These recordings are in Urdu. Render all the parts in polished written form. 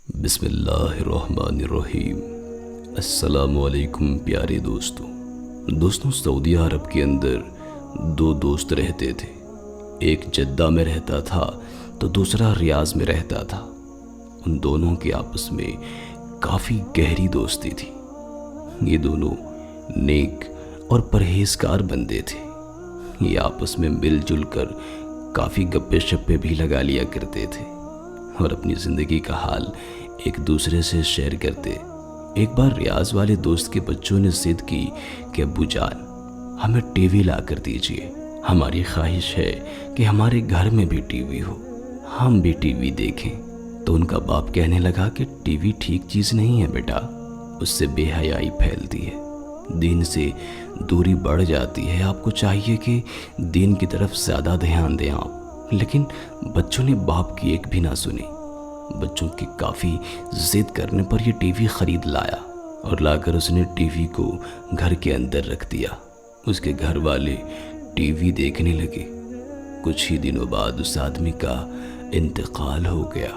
بسم اللہ الرحمن الرحیم۔ السلام علیکم پیارے دوستوں، سعودی عرب کے اندر دو دوست رہتے تھے۔ ایک جدہ میں رہتا تھا تو دوسرا ریاض میں رہتا تھا۔ ان دونوں کے آپس میں کافی گہری دوستی تھی۔ یہ دونوں نیک اور پرہیزگار بندے تھے۔ یہ آپس میں مل جل کر کافی گپے شپے بھی لگا لیا کرتے تھے اور اپنی زندگی کا حال ایک دوسرے سے شیئر کرتے۔ ایک بار ریاض والے دوست کے بچوں نے ضد کی کہ ابو جان ہمیں ٹی وی لا کر دیجئے، ہماری خواہش ہے کہ ہمارے گھر میں بھی ٹی وی ہو، ہم بھی ٹی وی دیکھیں۔ تو ان کا باپ کہنے لگا کہ ٹی وی ٹھیک چیز نہیں ہے بیٹا، اس سے بے حیائی پھیلتی ہے، دین سے دوری بڑھ جاتی ہے، آپ کو چاہیے کہ دین کی طرف زیادہ دھیان دیں آپ۔ لیکن بچوں نے باپ کی ایک بھی نہ سنی۔ بچوں کی کافی ضد کرنے پر یہ ٹی وی خرید لایا اور لا کر اس نے ٹی وی کو گھر کے اندر رکھ دیا۔ اس کے گھر والے ٹی وی دیکھنے لگے۔ کچھ ہی دنوں بعد اس آدمی کا انتقال ہو گیا۔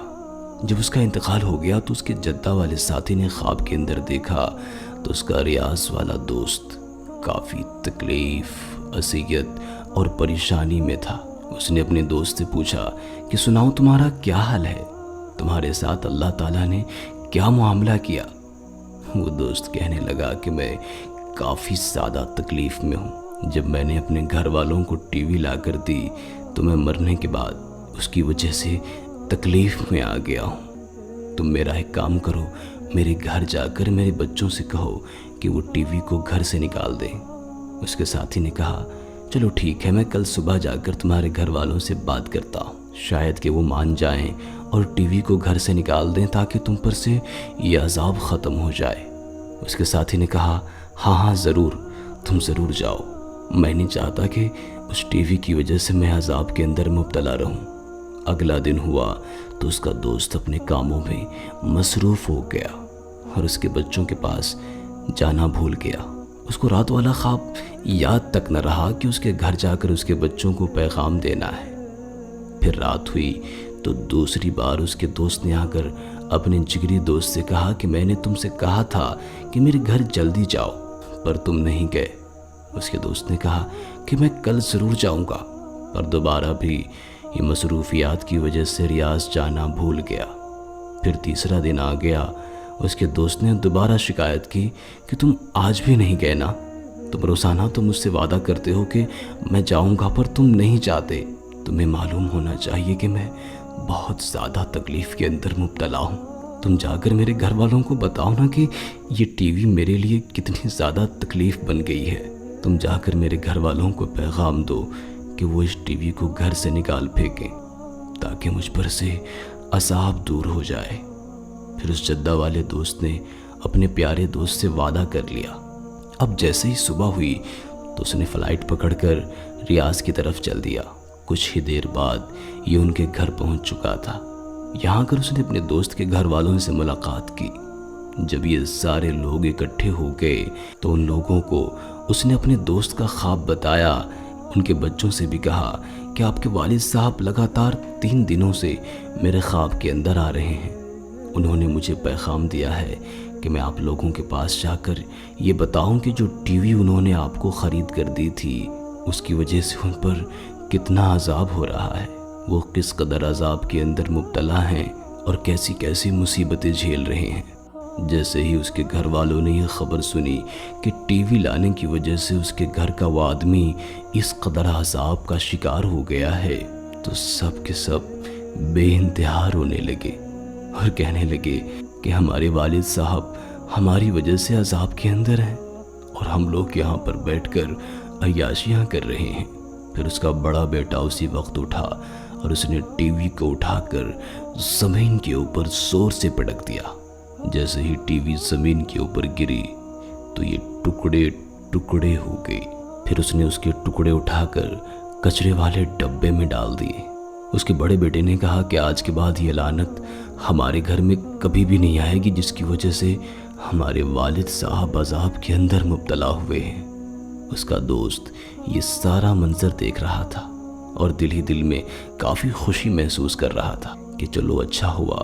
جب اس کا انتقال ہو گیا تو اس کے جدہ والے ساتھی نے خواب کے اندر دیکھا تو اس کا ریاض والا دوست کافی تکلیف، اذیت اور پریشانی میں تھا۔ اس نے اپنے دوست سے پوچھا کہ سناؤ تمہارا کیا حال ہے، تمہارے ساتھ اللہ تعالیٰ نے کیا معاملہ کیا؟ وہ دوست کہنے لگا کہ میں کافی زیادہ تکلیف میں ہوں۔ جب میں نے اپنے گھر والوں کو ٹی وی لا کر دی تو میں مرنے کے بعد اس کی وجہ سے تکلیف میں آ گیا ہوں۔ تم میرا ایک کام کرو، میرے گھر جا کر میرے بچوں سے کہو کہ وہ ٹی وی کو گھر سے نکال دیں۔ اس کے ساتھی نے کہا چلو ٹھیک ہے، میں کل صبح جا کر تمہارے گھر والوں سے بات کرتا ہوں، شاید کہ وہ مان جائیں اور ٹی وی کو گھر سے نکال دیں تاکہ تم پر سے یہ عذاب ختم ہو جائے۔ اس کے ساتھی نے کہا ہاں ضرور، تم ضرور جاؤ، میں نہیں چاہتا کہ اس ٹی وی کی وجہ سے میں عذاب کے اندر مبتلا رہوں۔ اگلا دن ہوا تو اس کا دوست اپنے کاموں میں مصروف ہو گیا اور اس کے بچوں کے پاس جانا بھول گیا۔ اس کو رات والا خواب یاد تک نہ رہا کہ اس کے گھر جا کر اس کے بچوں کو پیغام دینا ہے۔ پھر رات ہوئی تو دوسری بار اس کے دوست نے آ کر اپنے جگری دوست سے کہا کہ میں نے تم سے کہا تھا کہ میرے گھر جلدی جاؤ پر تم نہیں گئے۔ اس کے دوست نے کہا کہ میں کل ضرور جاؤں گا، پر دوبارہ بھی یہ مصروفیات کی وجہ سے ریاض جانا بھول گیا۔ پھر تیسرا دن آ گیا، اس کے دوست نے دوبارہ شکایت کی کہ تم آج بھی نہیں گئے نا، تم روزانہ تو مجھ سے وعدہ کرتے ہو کہ میں جاؤں گا پر تم نہیں جاتے۔ تمہیں معلوم ہونا چاہیے کہ میں بہت زیادہ تکلیف کے اندر مبتلا ہوں، تم جا کر میرے گھر والوں کو بتاؤ نا کہ یہ ٹی وی میرے لیے کتنی زیادہ تکلیف بن گئی ہے۔ تم جا کر میرے گھر والوں کو پیغام دو کہ وہ اس ٹی وی کو گھر سے نکال پھینکیں تاکہ مجھ پر سے عذاب دور ہو جائے۔ پھر اس جدہ والے دوست نے اپنے پیارے دوست سے وعدہ کر لیا۔ اب جیسے ہی صبح ہوئی تو اس نے فلائٹ پکڑ کر ریاض کی طرف چل دیا۔ کچھ ہی دیر بعد یہ ان کے گھر پہنچ چکا تھا۔ یہاں کر اس نے اپنے دوست کے گھر والوں سے ملاقات کی۔ جب یہ سارے لوگ اکٹھے ہو گئے تو ان لوگوں کو اس نے اپنے دوست کا خواب بتایا۔ ان کے بچوں سے بھی کہا کہ آپ کے والد صاحب لگاتار 3 دنوں سے میرے خواب کے اندر آ رہے ہیں۔ انہوں نے مجھے پیغام دیا ہے کہ میں آپ لوگوں کے پاس جا کر یہ بتاؤں کہ جو ٹی وی انہوں نے آپ کو خرید کر دی تھی اس کی وجہ سے ان پر کتنا عذاب ہو رہا ہے، وہ کس قدر عذاب کے اندر مبتلا ہیں اور کیسی کیسی مصیبتیں جھیل رہے ہیں۔ جیسے ہی اس کے گھر والوں نے یہ خبر سنی کہ ٹی وی لانے کی وجہ سے اس کے گھر کا وہ آدمی اس قدر عذاب کا شکار ہو گیا ہے تو سب کے سب بے انتہا رونے لگے اور کہنے لگے کہ ہمارے والد صاحب ہماری وجہ سے عذاب کے اندر ہیں اور ہم لوگ یہاں پر بیٹھ کر عیاشیاں کر رہے ہیں۔ پھر اس کا بڑا بیٹا اسی وقت اٹھا اور اس نے ٹی وی کو اٹھا کر زمین کے اوپر زور سے پٹک دیا۔ جیسے ہی ٹی وی زمین کے اوپر گری تو یہ ٹکڑے ٹکڑے ہو گئی۔ پھر اس نے اس کے ٹکڑے اٹھا کر کچرے والے ڈبے میں ڈال دیے۔ اس کے بڑے بیٹے نے کہا کہ آج کے بعد یہ لعنت ہمارے گھر میں کبھی بھی نہیں آئے گی جس کی وجہ سے ہمارے والد صاحب عذاب کے اندر مبتلا ہوئے ہیں۔ اس کا دوست یہ سارا منظر دیکھ رہا تھا اور دل ہی دل میں کافی خوشی محسوس کر رہا تھا کہ چلو اچھا ہوا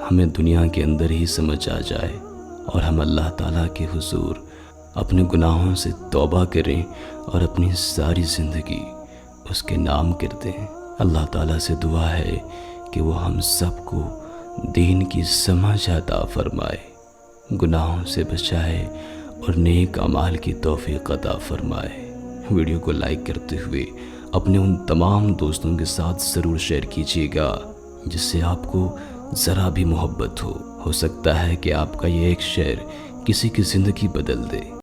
ہمیں دنیا کے اندر ہی سمجھ آ جائے اور ہم اللہ تعالیٰ کے حضور اپنے گناہوں سے توبہ کریں اور اپنی ساری زندگی اس کے نام کرتے ہیں۔ اللہ تعالیٰ سے دعا ہے کہ وہ ہم سب کو دین کی سمجھ عطا فرمائے، گناہوں سے بچائے اور نیک اعمال کی توفیق عطا فرمائے۔ ویڈیو کو لائک کرتے ہوئے اپنے ان تمام دوستوں کے ساتھ ضرور شیئر کیجیے گا جس سے آپ کو ذرا بھی محبت ہو سکتا ہے کہ آپ کا یہ ایک شیئر کسی کی زندگی بدل دے۔